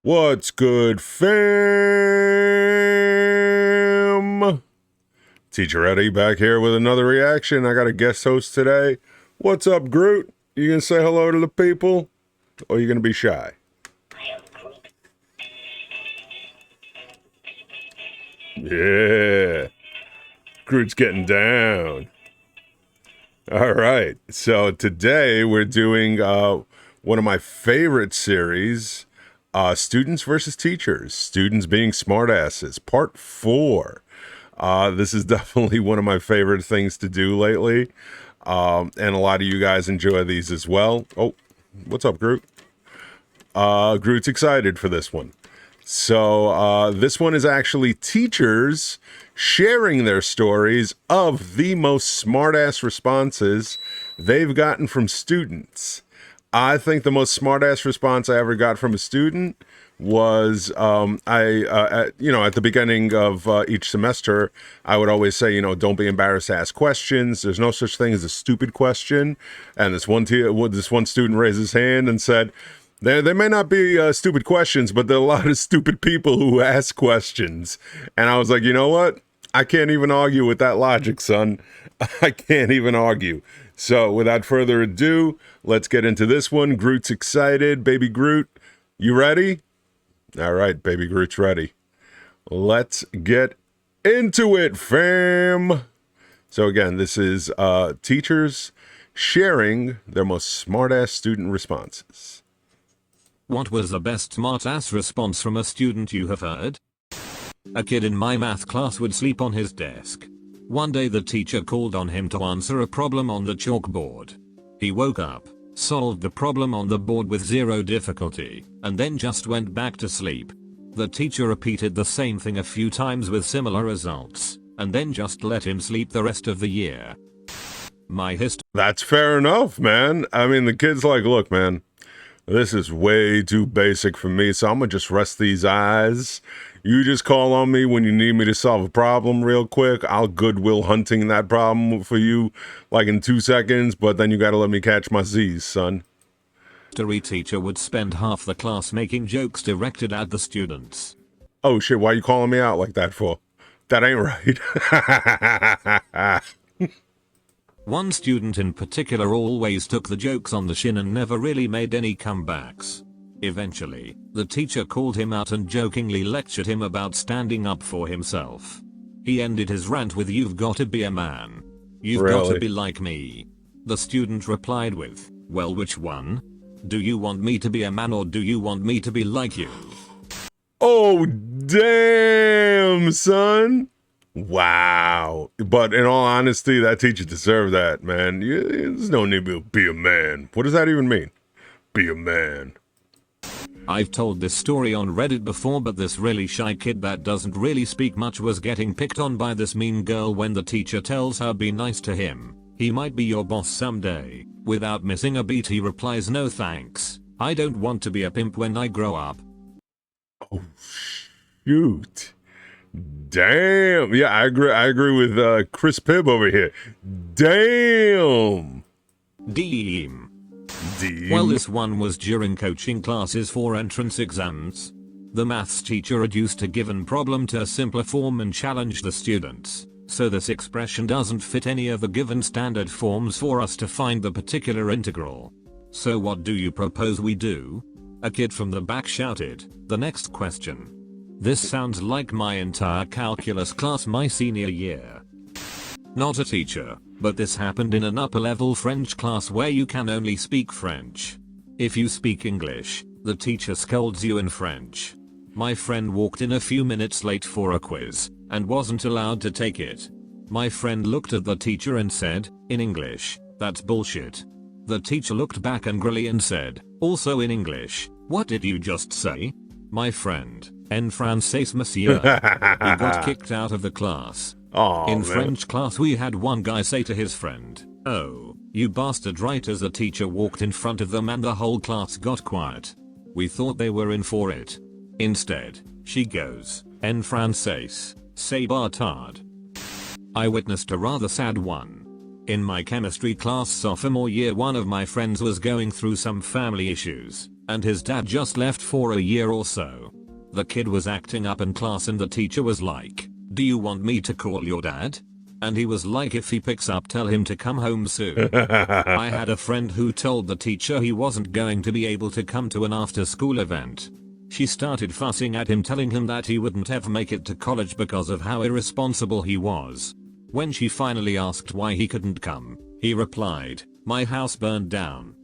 What's good, fam? Teacher Eddie back here with another reaction. I got a guest host today. What's up, Groot? You gonna say hello to the people? Or you gonna be shy? Yeah. Groot's getting down. All right. So today we're doing one of my favorite series, Students versus Teachers, Students Being Smartasses, Part 4. This is definitely one of my favorite things to do lately, and a lot of you guys enjoy these as well. Oh, what's up, Groot? Groot's excited for this one. So this one is actually teachers sharing their stories of the most smartass responses they've gotten from students. I think the most smartass response I ever got from a student was at the beginning of each semester, I would always say, don't be embarrassed to ask questions. There's no such thing as a stupid question. And this one student raised his hand and said, there may not be stupid questions, but there are a lot of stupid people who ask questions. And I was like, you know what? I can't even argue with that logic, son. I can't even argue. So without further ado, let's get into this one. Groot's excited. Baby Groot, you ready? All right, Baby Groot's ready. Let's get into it, fam. So again, this is teachers sharing their most smartass student responses. What was the best smartass response from a student you have heard? A kid in my math class would sleep on his desk. One day the teacher called on him to answer a problem on the chalkboard. He woke up, solved the problem on the board with zero difficulty, and then just went back to sleep. The teacher repeated the same thing a few times with similar results, and then just let him sleep the rest of the year. That's fair enough, man. I mean, the kid's like, look, man, this is way too basic for me, so I'm gonna just rest these eyes. You just call on me when you need me to solve a problem real quick. I'll Goodwill Hunting that problem for you like in 2 seconds, but then you gotta let me catch my Z's, son. History teacher would spend half the class making jokes directed at the students. Oh shit, why you calling me out like that for? That ain't right. One student in particular always took the jokes on the chin and never really made any comebacks. Eventually, the teacher called him out and jokingly lectured him about standing up for himself. He ended his rant with, "You've got to be a man. You've got to be like me." The student replied with, "Well, which one? Do you want me to be a man or do you want me to be like you?" Oh, damn, son. Wow. But in all honesty, that teacher deserved that, man. There's no need to be a man. What does that even mean? Be a man. I've told this story on Reddit before, but this really shy kid that doesn't really speak much was getting picked on by this mean girl when the teacher tells her be nice to him. He might be your boss someday. Without missing a beat, he replies, "No thanks. I don't want to be a pimp when I grow up." Oh, shoot. Damn. Yeah, I agree with Chris Pibb over here. Damn. Deem. Well, this one was during coaching classes for entrance exams. The maths teacher reduced a given problem to a simpler form and challenged the students. So this expression doesn't fit any of the given standard forms for us to find the particular integral. So what do you propose we do? A kid from the back shouted, "The next question." This sounds like my entire calculus class my senior year. Not a teacher, but this happened in an upper level French class where you can only speak French. If you speak English, the teacher scolds you in French. My friend walked in a few minutes late for a quiz, and wasn't allowed to take it. My friend looked at the teacher and said, in English, "That's bullshit." The teacher looked back angrily and said, also in English, "What did you just say?" My friend, en français monsieur, he got kicked out of the class. In French class we had one guy say to his friend, "Oh, you bastard," right as the teacher walked in front of them and the whole class got quiet. We thought they were in for it. Instead, she goes, en français, c'est bâtard. I witnessed a rather sad one. In my chemistry class sophomore year, one of my friends was going through some family issues, and his dad just left for a year or so. The kid was acting up in class and the teacher was like, "Do you want me to call your dad?" And he was like, "If he picks up, tell him to come home soon." I had a friend who told the teacher he wasn't going to be able to come to an after-school event. She started fussing at him, telling him that he wouldn't ever make it to college because of how irresponsible he was. When she finally asked why he couldn't come, he replied, "My house burned down."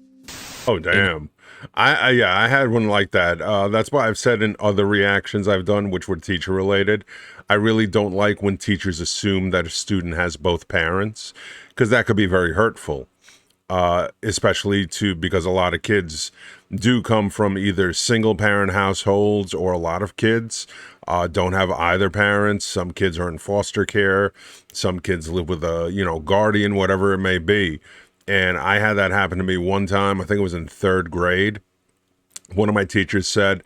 Oh, damn. I had one like that. That's why I've said in other reactions I've done, which were teacher related, I really don't like when teachers assume that a student has both parents, because that could be very hurtful. Especially because a lot of kids do come from either single parent households, or a lot of kids don't have either parents. Some kids are in foster care. Some kids live with a, guardian, whatever it may be. And I had that happen to me one time. I think it was in 3rd grade. One of my teachers said,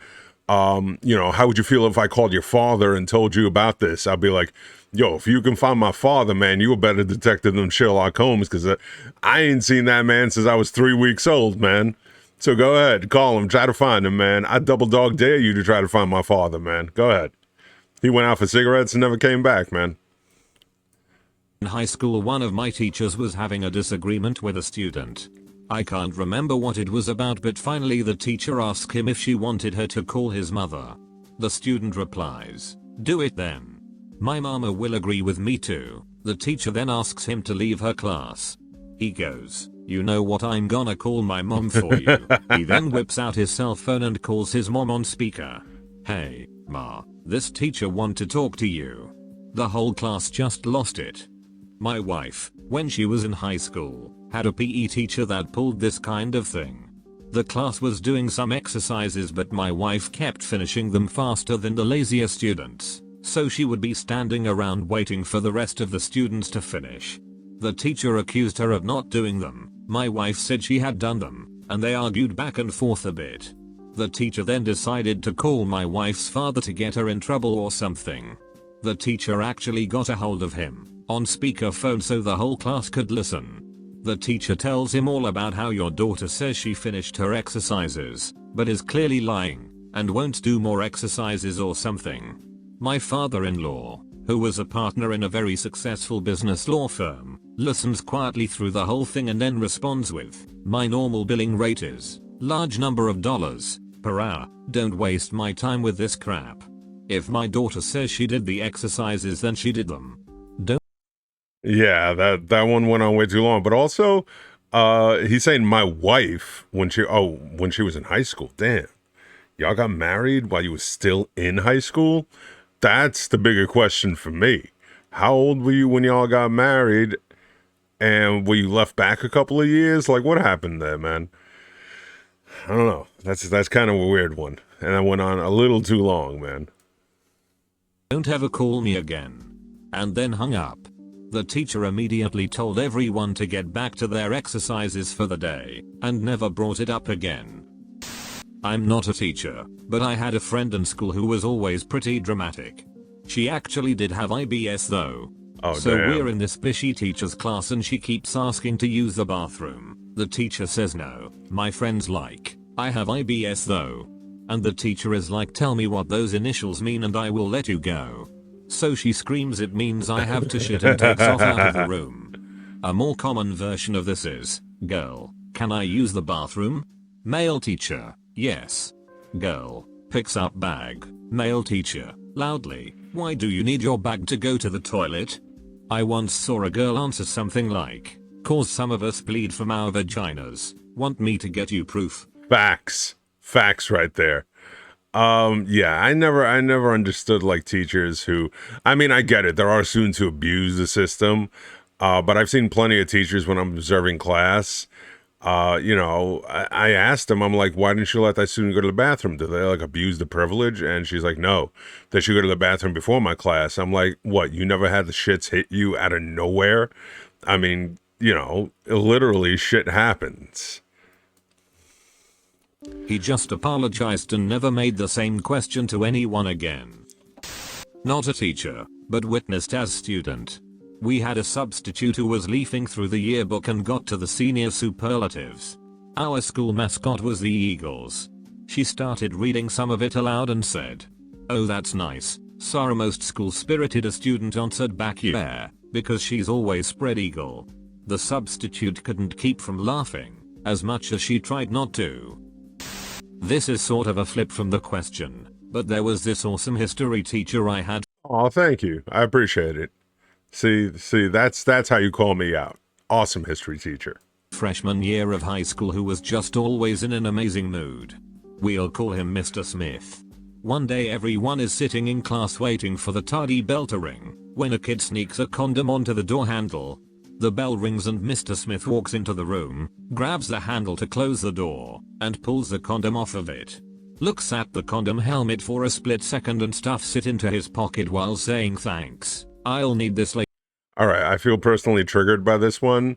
how would you feel if I called your father and told you about this? I'll be like, yo, if you can find my father, man, you a better detective than Sherlock Holmes, because I ain't seen that man since I was 3 weeks old, man. So go ahead, call him, try to find him, man. I double dog dare you to try to find my father, man. Go ahead. He went out for cigarettes and never came back, man. In high school, one of my teachers was having a disagreement with a student. I can't remember what it was about, but finally the teacher asked him if she wanted her to call his mother. The student replies, "Do it then. My mama will agree with me too." The teacher then asks him to leave her class. He goes, "You know what, I'm gonna call my mom for you." He then whips out his cell phone and calls his mom on speaker. "Hey, Ma, this teacher want to talk to you." The whole class just lost it. My wife, when she was in high school, had a PE teacher that pulled this kind of thing. The class was doing some exercises, but my wife kept finishing them faster than the lazier students, so she would be standing around waiting for the rest of the students to finish. The teacher accused her of not doing them. My wife said she had done them, and they argued back and forth a bit. The teacher then decided to call my wife's father to get her in trouble or something. The teacher actually got a hold of him on speakerphone so the whole class could listen. The teacher tells him all about how your daughter says she finished her exercises, but is clearly lying, and won't do more exercises or something. My father-in-law, who was a partner in a very successful business law firm, listens quietly through the whole thing and then responds with, "My normal billing rate is large number of dollars per hour. Don't waste my time with this crap. If my daughter says she did the exercises, then she did them. Don't." Yeah, that one went on way too long. But also, he's saying my wife when she was in high school. Damn, y'all got married while you was still in high school? That's the bigger question for me. How old were you when y'all got married? And were you left back a couple of years? Like, what happened there, man? I don't know. That's kind of a weird one. And that went on a little too long, man. "Don't ever call me again." And then hung up. The teacher immediately told everyone to get back to their exercises for the day, and never brought it up again. I'm not a teacher, but I had a friend in school who was always pretty dramatic. She actually did have IBS though. Oh, so damn. We're in this fishy teacher's class and she keeps asking to use the bathroom. The teacher says no. My friend's like, "I have IBS though." And the teacher is like, "Tell me what those initials mean and I will let you go." So she screams it means I have to shit and takes off out of the room. A more common version of this is, "Girl, can I use the bathroom?" Male teacher, "Yes." Girl, picks up bag. Male teacher, loudly, "Why do you need your bag to go to the toilet?" I once saw a girl answer something like, "'Cause some of us bleed from our vaginas. Want me to get you proof?" Facts right there. Yeah, I never understood like teachers who, I mean, I get it. There are students who abuse the system. But I've seen plenty of teachers when I'm observing class. I asked them, I'm like, "Why didn't you let that student go to the bathroom? Did they like abuse the privilege?" And she's like, "No, they should go to the bathroom before my class." I'm like, "What? You never had the shits hit you out of nowhere?" I mean, literally shit happens. He just apologized and never made the same question to anyone again. Not a teacher, but witnessed as student. We had a substitute who was leafing through the yearbook and got to the senior superlatives. Our school mascot was the Eagles. She started reading some of it aloud and said, "Oh, that's nice." Sorry, most school-spirited a student answered back, "Yeah, because she's always spread eagle." The substitute couldn't keep from laughing, as much as she tried not to. This is sort of a flip from the question, but there was this awesome history teacher I had. Oh, thank you. I appreciate it. See, that's how you call me out. Awesome history teacher. Freshman year of high school who was just always in an amazing mood. We'll call him Mr. Smith. One day everyone is sitting in class waiting for the tardy bell to ring, when a kid sneaks a condom onto the door handle. The bell rings and Mr. Smith walks into the room, grabs the handle to close the door, and pulls the condom off of it. Looks at the condom helmet for a split second and stuffs it into his pocket while saying, "Thanks, I'll need this later." All right, I feel personally triggered by this one.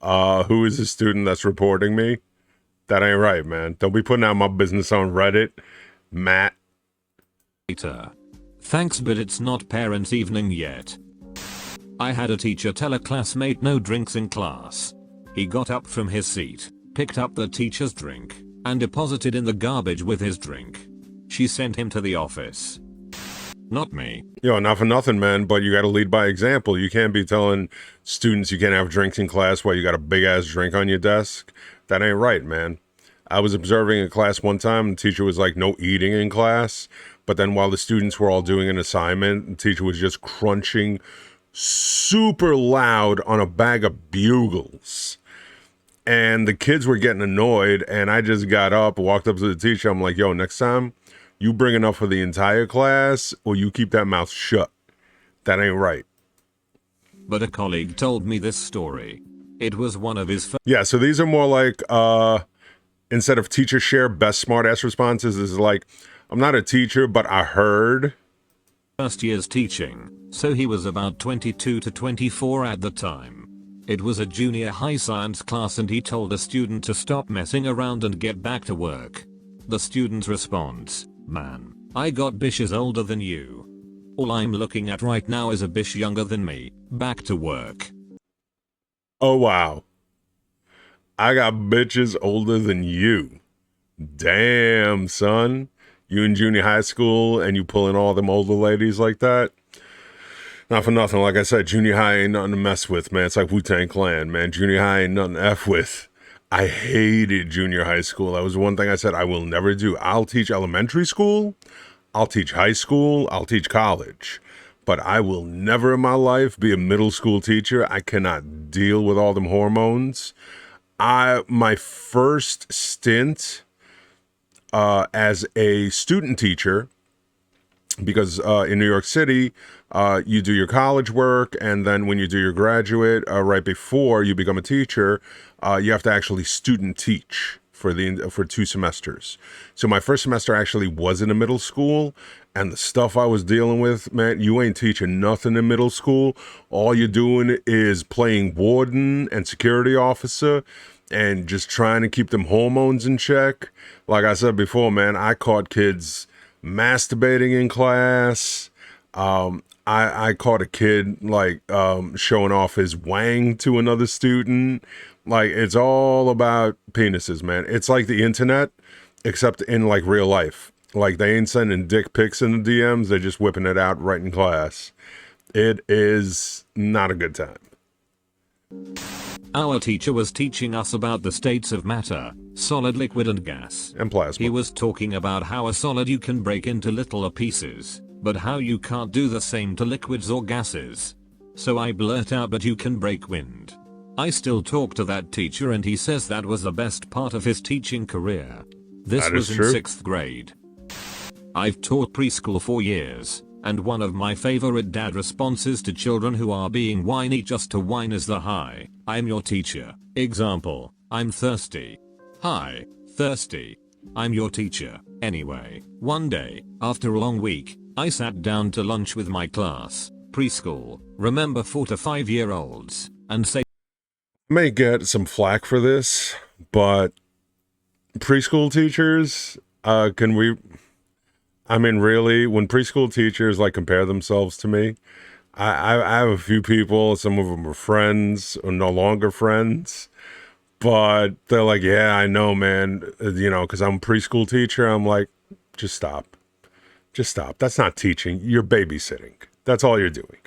Who is the student that's reporting me? That ain't right, man. Don't be putting out my business on Reddit, Matt. Thanks, but it's not parents' evening yet. I had a teacher tell a classmate no drinks in class. He got up from his seat, picked up the teacher's drink, and deposited in the garbage with his drink. She sent him to the office. Not me. Yo, not for nothing, man, but you gotta lead by example. You can't be telling students you can't have drinks in class while you got a big-ass drink on your desk. That ain't right, man. I was observing a class one time, and the teacher was like, no eating in class. But then while the students were all doing an assignment, the teacher was just crunching super loud on a bag of bugles. And the kids were getting annoyed, and I just got up, walked up to the teacher. I'm like, yo, next time you bring enough for the entire class, or you keep that mouth shut. That ain't right. But a colleague told me this story. It was one of his Yeah, so these are more like, instead of teacher share best smartass responses, this is like, I'm not a teacher, but I heard. first year's teaching, so he was about 22 to 24 at the time. It was a junior high science class and he told a student to stop messing around and get back to work. The student's response, "Man, I got bitches older than you. All I'm looking at right now is a bitch younger than me. Back to work." Oh, wow. I got bitches older than you. Damn, son. You in junior high school and you pulling all them older ladies like that? Not for nothing. Like I said, junior high ain't nothing to mess with, man. It's like Wu-Tang Clan, man. Junior high ain't nothing to F with. I hated junior high school. That was one thing I said I will never do. I'll teach elementary school. I'll teach high school. I'll teach college. But I will never in my life be a middle school teacher. I cannot deal with all them hormones. My first stint as a student teacher, because in New York City, you do your college work, and then when you do your graduate, right before you become a teacher, you have to actually student teach for 2 semesters. So my first semester actually was in a middle school, and the stuff I was dealing with, man, you ain't teaching nothing in middle school. All you're doing is playing warden and security officer and just trying to keep them hormones in check. Like I said before, man, I caught kids masturbating in class. I caught a kid like showing off his wang to another student. Like, it's all about penises, man. It's like the internet, except in like real life. Like, they ain't sending dick pics in the DMs. They're just whipping it out right in class. It is not a good time. Our teacher was teaching us about the states of matter, solid, liquid, and gas. And plasma. He was talking about how a solid you can break into littler pieces, but how you can't do the same to liquids or gases. So I blurt out, "But you can break wind." I still talk to that teacher and he says that was the best part of his teaching career. This was in 6th grade. I've taught preschool for years, and one of my favorite dad responses to children who are being whiny just to whine is the "Hi, I'm your teacher." Example, "I'm thirsty." "Hi, thirsty. I'm your teacher." Anyway, one day, after a long week, I sat down to lunch with my class, preschool, remember 4 to 5-year-olds, and say, May get some flack for this, but preschool teachers, really, when preschool teachers like compare themselves to me, I have a few people, some of them are friends or no longer friends, But they're like, yeah, I know, man. Because I'm a preschool teacher. I'm like, just stop. Just stop. That's not teaching. You're babysitting. That's all you're doing.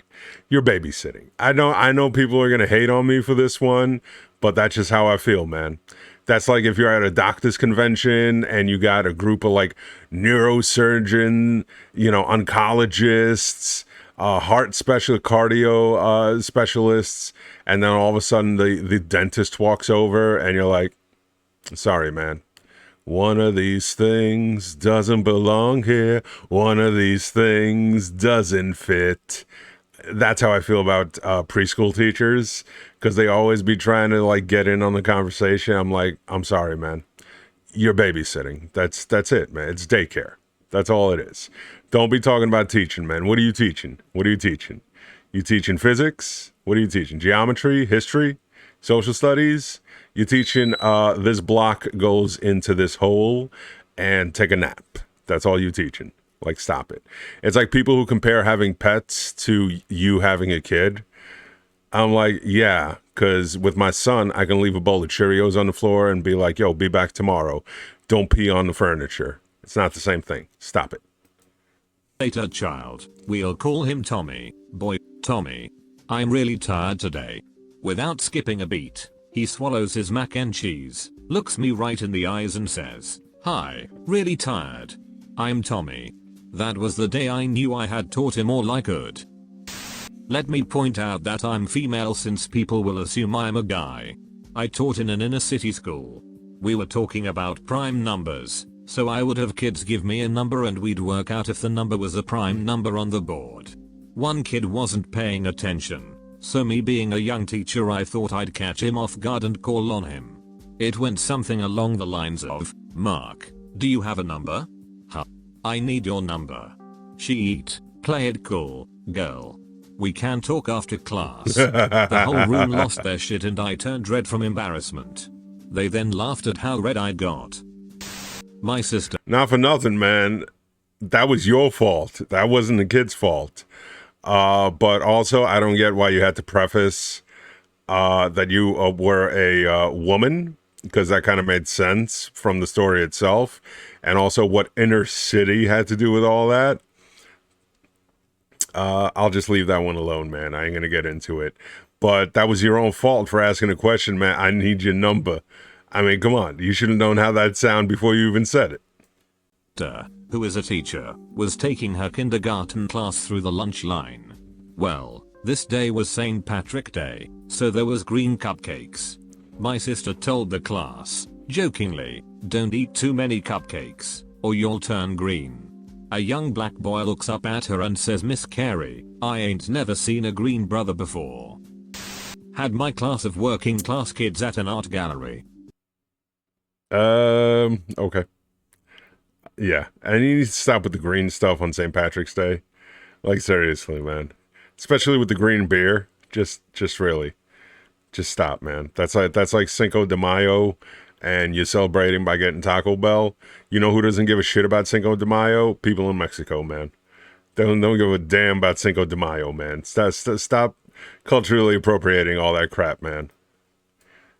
You're babysitting. I know people are going to hate on me for this one, but that's just how I feel, man. That's like if you're at a doctor's convention and you got a group of like neurosurgeon, oncologists, heart cardio specialists, and then all of a sudden the dentist walks over and you're like, sorry, man. One of these things doesn't belong here. One of these things doesn't fit. That's how I feel about preschool teachers, because they always be trying to like get in on the conversation. I'm like, I'm sorry, man. You're babysitting. That's it, man. It's daycare. That's all it is. Don't be talking about teaching, man. What are you teaching? What are you teaching? You teaching physics? What are you teaching? Geometry, history, social studies? You're teaching this block goes into this hole and take a nap. That's all you're teaching. Like, stop it. It's like people who compare having pets to you having a kid. I'm like, yeah, because with my son, I can leave a bowl of Cheerios on the floor and be like, yo, be back tomorrow. Don't pee on the furniture. It's not the same thing. Stop it. Later child, we'll call him Tommy. Boy, Tommy. I'm really tired today. Without skipping a beat, he swallows his mac and cheese, looks me right in the eyes and says, hi, really tired. I'm Tommy. That was the day I knew I had taught him all I could. Let me point out that I'm female since people will assume I'm a guy. I taught in an inner city school. We were talking about prime numbers, so I would have kids give me a number and we'd work out if the number was a prime number on the board. One kid wasn't paying attention, so me being a young teacher I thought I'd catch him off guard and call on him. It went something along the lines of, Mark, do you have a number? Huh. I need your number. She eat, play it cool, girl. We can talk after class. The whole room lost their shit and I turned red from embarrassment. They then laughed at how red I got. My sister. Not for nothing, man. That was your fault. That wasn't the kid's fault. But also, I don't get why you had to preface that you were a woman, because that kind of made sense from the story itself. And also what inner city had to do with all that. I'll just leave that one alone, man. I ain't going to get into it. But that was your own fault for asking a question, man. I need your number. I mean, come on. You should have known how that'd sound before you even said it. Who is a teacher, was taking her kindergarten class through the lunch line. Well, this day was St. Patrick's Day, so there was green cupcakes. My sister told the class, jokingly, don't eat too many cupcakes, or you'll turn green. A young black boy looks up at her and says, Miss Carey, I ain't never seen a green brother before. Had my class of working class kids at an art gallery. Okay. Yeah, and you need to stop with the green stuff on St. Patrick's Day. Like, seriously, man. Especially with the green beer. Just really. Just stop, man. That's like Cinco de Mayo, and you're celebrating by getting Taco Bell. You know who doesn't give a shit about Cinco de Mayo? People in Mexico, man. They don't give a damn about Cinco de Mayo, man. Stop culturally appropriating all that crap, man.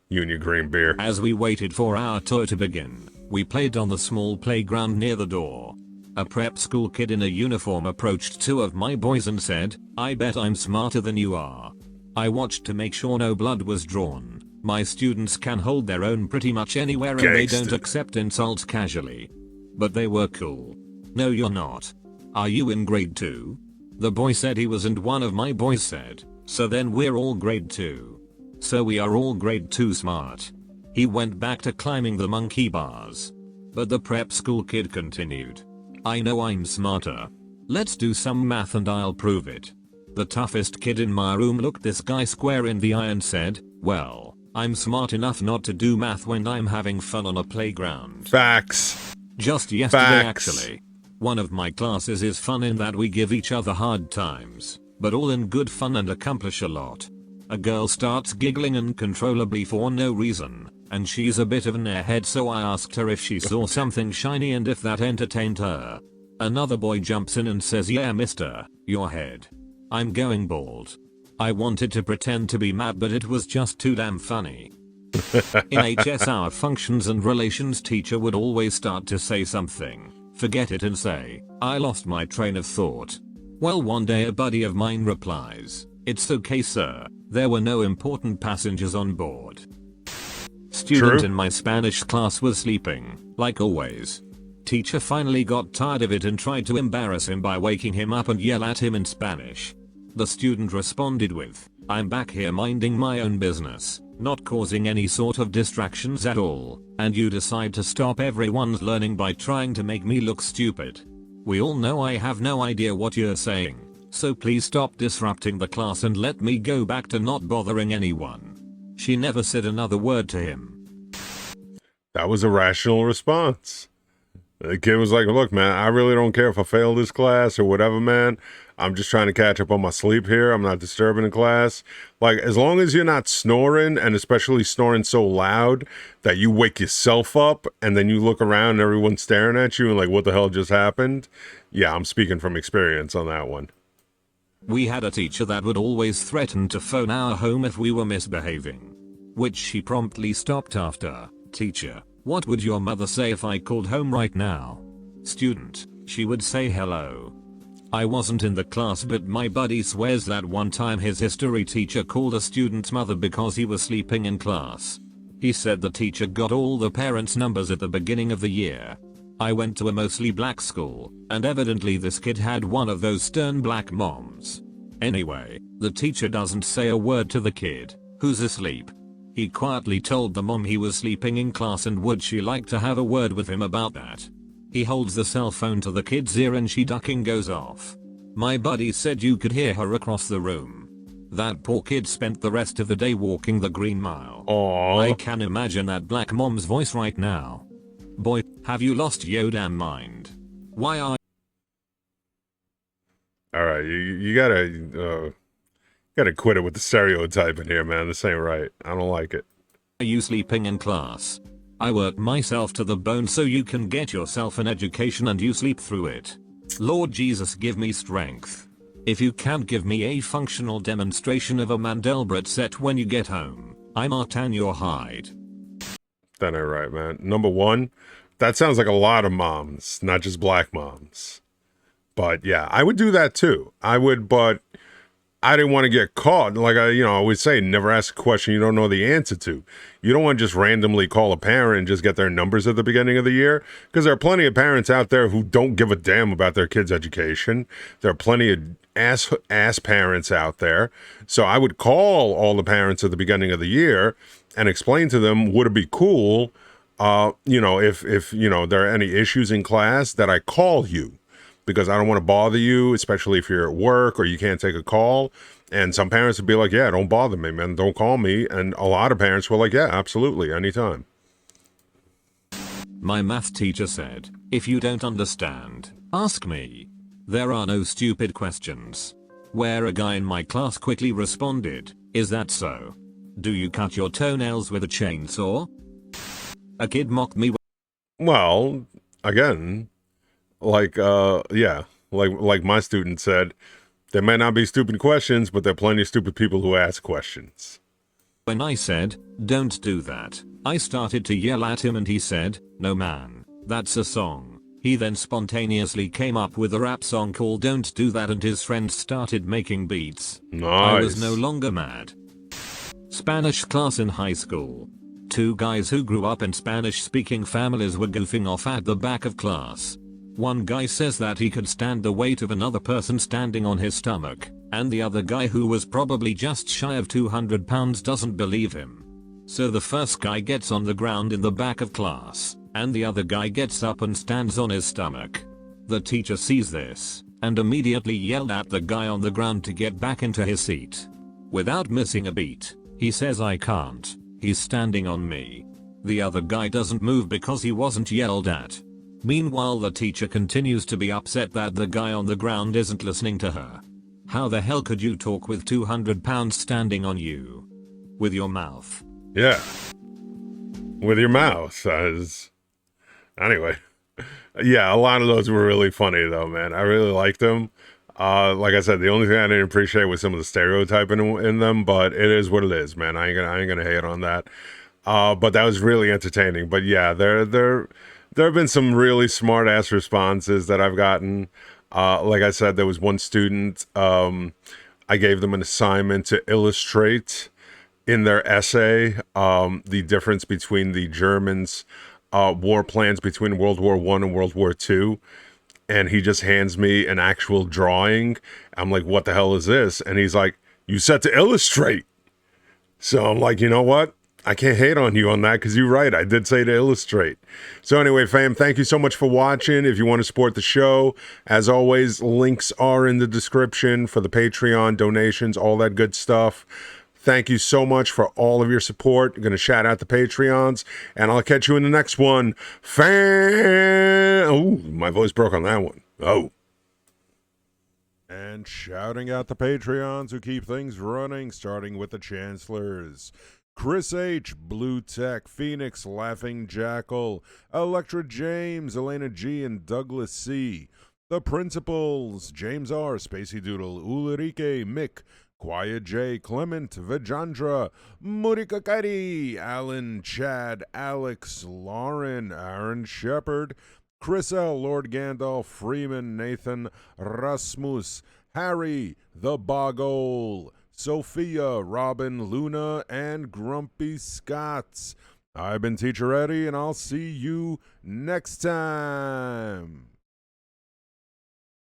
You and your green beer. As we waited for our tour to begin, we played on the small playground near the door. A prep school kid in a uniform approached two of my boys and said, I bet I'm smarter than you are. I watched to make sure no blood was drawn. My students can hold their own pretty much anywhere and they don't accept insults casually. But they were cool. No, you're not. Are you in grade 2? The boy said he was and one of my boys said, so then we're all grade 2. So we are all grade 2 smart. He went back to climbing the monkey bars. But the prep school kid continued. I know I'm smarter. Let's do some math and I'll prove it. The toughest kid in my room looked this guy square in the eye and said, well, I'm smart enough not to do math when I'm having fun on a playground. Facts. Just yesterday actually. One of my classes is fun in that we give each other hard times, but all in good fun and accomplish a lot. A girl starts giggling uncontrollably for no reason, and she's a bit of an airhead, so I asked her if she saw something shiny and if that entertained her. Another boy jumps in and says, yeah mister, your head. I'm going bald. I wanted to pretend to be mad but it was just too damn funny. In HS, our functions and relations teacher would always start to say something, forget it and say, I lost my train of thought. Well, one day a buddy of mine replies, it's okay sir, there were no important passengers on board. Student True. in my Spanish class was sleeping, like always. Teacher finally got tired of it and tried to embarrass him by waking him up and yell at him in Spanish. The student responded with, I'm back here minding my own business, not causing any sort of distractions at all, and you decide to stop everyone's learning by trying to make me look stupid. We all know I have no idea what you're saying, so please stop disrupting the class and let me go back to not bothering anyone. She never said another word to him. That was a rational response. The kid was like, look, man, I really don't care if I fail this class or whatever, man. I'm just trying to catch up on my sleep here. I'm not disturbing the class. Like, as long as you're not snoring, and especially snoring so loud that you wake yourself up and then you look around and everyone's staring at you and like, what the hell just happened? Yeah, I'm speaking from experience on that one. We had a teacher that would always threaten to phone our home if we were misbehaving, which she promptly stopped after. Teacher, what would your mother say if I called home right now? Student, she would say hello. I wasn't in the class, but my buddy swears that one time his history teacher called a student's mother because he was sleeping in class. He said the teacher got all the parents' numbers at the beginning of the year. I went to a mostly black school, and evidently this kid had one of those stern black moms. Anyway, the teacher doesn't say a word to the kid, who's asleep. He quietly told the mom he was sleeping in class and would she like to have a word with him about that. He holds the cell phone to the kid's ear and she ducking goes off. My buddy said you could hear her across the room. That poor kid spent the rest of the day walking the green mile. Aww. I can imagine that black mom's voice right now. Boy, have you lost your damn mind? Why are All right, you gotta quit it with the stereotyping here, man. This ain't right. I don't like it. you sleeping in class? I work myself to the bone so you can get yourself an education and you sleep through it. Lord Jesus, give me strength. If you can't give me a functional demonstration of a Mandelbrot set when you get home, I martin your hide. That ain't right, man. Number one, that sounds like a lot of moms, not just black moms. But yeah, I would do that too. I would, but I didn't want to get caught. Like I always say, never ask a question you don't know the answer to. You don't want to just randomly call a parent and just get their numbers at the beginning of the year, because there are plenty of parents out there who don't give a damn about their kids' education. There are plenty of ass parents out there. So I would call all the parents at the beginning of the year and explain to them, would it be cool, if there are any issues in class that I call you, because I don't want to bother you, especially if you're at work or you can't take a call. And some parents would be like, yeah, don't bother me, man. Don't call me. And a lot of parents were like, yeah, absolutely, anytime. My math teacher said, if you don't understand, ask me. There are no stupid questions. Where a guy in my class quickly responded, is that so? Do you cut your toenails with a chainsaw? A kid mocked me. Well, again, like my student said, there may not be stupid questions, but there are plenty of stupid people who ask questions. When I said, don't do that, I started to yell at him and he said, no man, that's a song. He then spontaneously came up with a rap song called Don't Do That and his friends started making beats. Nice. I was no longer mad. Spanish class in high school. Two guys who grew up in Spanish-speaking families were goofing off at the back of class. One guy says that he could stand the weight of another person standing on his stomach, and the other guy, who was probably just shy of 200 pounds, doesn't believe him. So the first guy gets on the ground in the back of class, and the other guy gets up and stands on his stomach. The teacher sees this, and immediately yelled at the guy on the ground to get back into his seat. Without missing a beat, he says, I can't, he's standing on me. The other guy doesn't move because he wasn't yelled at. Meanwhile, the teacher continues to be upset that the guy on the ground isn't listening to her. How the hell could you talk with 200 pounds standing on you? With your mouth. Yeah. With your mouth. Anyway. Yeah, a lot of those were really funny though, man. I really liked them. Like I said, the only thing I didn't appreciate was some of the stereotyping in them, but it is what it is, man. I ain't gonna hate on that. But that was really entertaining. But yeah, there have been some really smart ass responses that I've gotten. Like I said, there was one student. I gave them an assignment to illustrate in their essay the difference between the Germans' war plans between World War One and World War Two. And he just hands me an actual drawing. I'm like, what the hell is this? And he's like, you said to illustrate. So I'm like, you know what? I can't hate on you on that because you're right. I did say to illustrate. So anyway, fam, thank you so much for watching. If you want to support the show, as always, links are in the description for the Patreon donations, all that good stuff. Thank you so much for all of your support. I'm going to shout out the Patreons, and I'll catch you in the next one. Oh, my voice broke on that one. Oh. And shouting out the Patreons who keep things running, starting with the Chancellors. Chris H., Blue Tech, Phoenix, Laughing Jackal, Electra James, Elena G., and Douglas C. The Principals, James R., Spacey Doodle, Ulrike, Mick, Quiet J, Clement, Vajandra, Murika Kari, Alan, Chad, Alex, Lauren, Aaron Shepard, Chris L, Lord Gandalf, Freeman, Nathan, Rasmus, Harry, The Boggle, Sophia, Robin, Luna, and Grumpy Scots. I've been Teacher Eddie, and I'll see you next time.